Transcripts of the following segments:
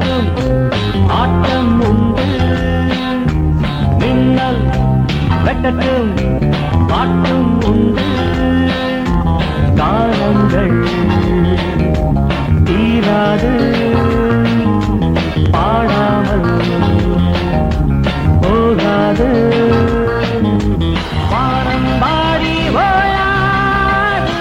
மட்டும் ஆட்டம் உண்டு மின்னல் வெட்டட்டும் பாட்டும் உண்டு காலங்கள் தீராது பாடாமல் போகாது வாரம் பாடி ஓயாது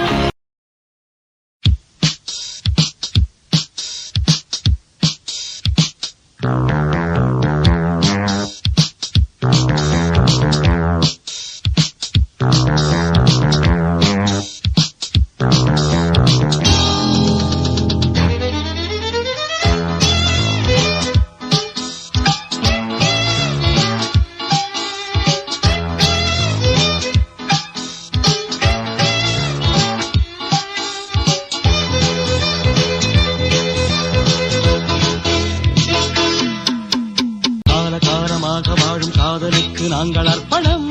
வாழும் காதலுக்கு நாங்கள் அர்ப்பணம்.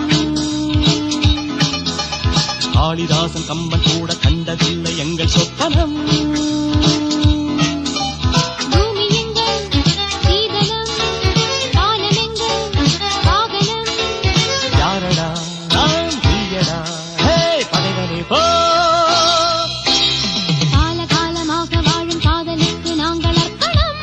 காளிதாசன் கம்பன் கூட கண்டதில்லை எங்கள் சொப்பனம். யாரடா நாம் பிரியடா ஹே படைவனே போ. காலகாலமாக வாழும் காதலுக்கு நாங்கள் அர்ப்பணம்.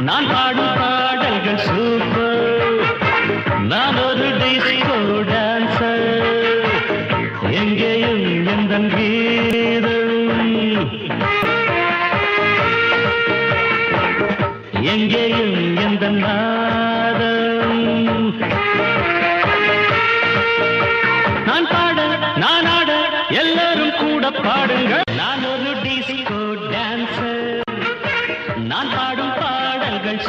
நான் பாடும் பாடல்கள் சூப்பர். நான் ஒரு டிஸ்கோ டான்சர். எங்கேயும் எந்த கீதம், எங்கேயும் எந்த நாதம். நான் பாட நான் ஆட எல்லாரும் கூட பாடுங்க. நான் ஒரு டிஸ்கோ டான்சர். நான் பாடும் பாடல்கள்